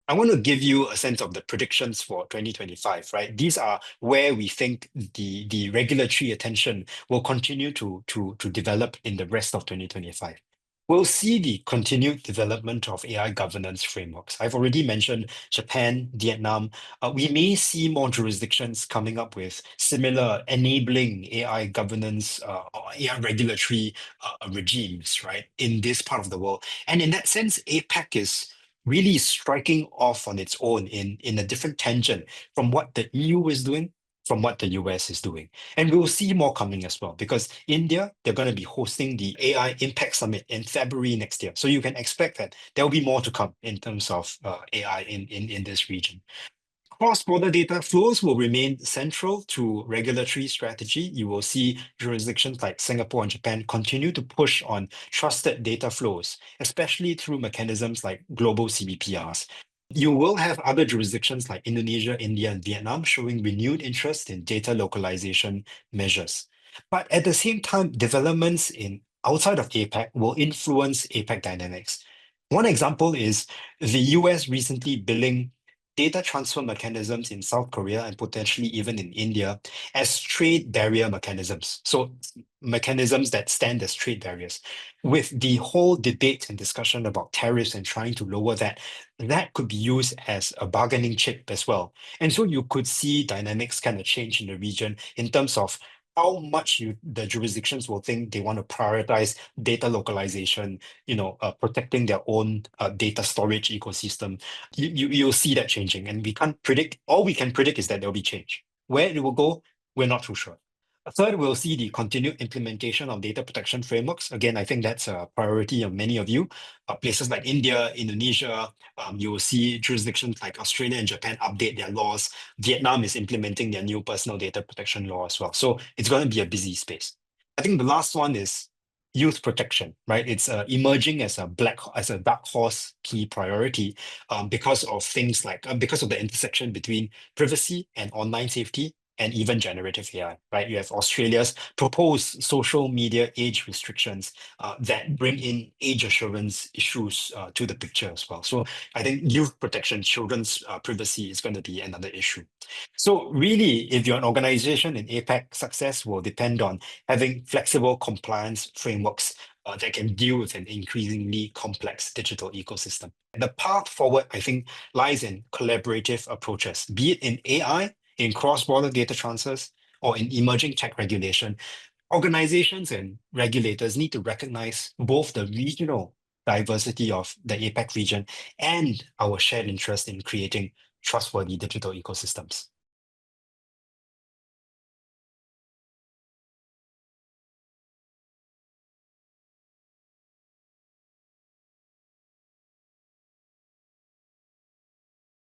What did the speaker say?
I want to give you a sense of the predictions for 2025, right? These are where we think the regulatory attention will continue to develop in the rest of 2025. We'll see the continued development of AI governance frameworks. I've already mentioned Japan, Vietnam. We may see more jurisdictions coming up with similar enabling AI governance or AI regulatory regimes, right, in this part of the world. And in that sense, APAC is really striking off on its own in a different tangent from what the EU is doing, from what the US is doing. And we'll see more coming as well, because India, they're going to be hosting the AI Impact Summit in February next year. So you can expect that there will be more to come in terms of AI in this region. Cross-border data flows will remain central to regulatory strategy. You will see jurisdictions like Singapore and Japan continue to push on trusted data flows, especially through mechanisms like global CBPRs. You will have other jurisdictions like Indonesia, India, and Vietnam showing renewed interest in data localization measures. But at the same time, developments in outside of APAC will influence APAC dynamics. One example is the US recently billing data transfer mechanisms in South Korea and potentially even in India as trade barrier mechanisms. So mechanisms that stand as trade barriers. With the whole debate and discussion about tariffs and trying to lower that, that could be used as a bargaining chip as well. And so you could see dynamics kind of change in the region in terms of how much the jurisdictions will think they want to prioritize data localization, protecting their own data storage ecosystem. You'll see that changing, and we can't predict. All we can predict is that there'll be change. Where it will go, we're not too sure. Third, we'll see the continued implementation of data protection frameworks. Again, I think that's a priority of many of you. Places like India, Indonesia, you will see jurisdictions like Australia and Japan update their laws. Vietnam is implementing their new personal data protection law as well. So it's going to be a busy space. I think the last one is youth protection, right? It's emerging as a dark horse key priority because of things like because of the intersection between privacy and online safety and even generative AI, right? You have Australia's proposed social media age restrictions that bring in age assurance issues to the picture as well. So I think youth protection, children's privacy is going to be another issue. So really, if you're an organization in APAC, success will depend on having flexible compliance frameworks that can deal with an increasingly complex digital ecosystem. The path forward, I think, lies in collaborative approaches, be it in AI, in cross-border data transfers, or in emerging tech regulation. Organizations and regulators need to recognize both the regional diversity of the APAC region and our shared interest in creating trustworthy digital ecosystems.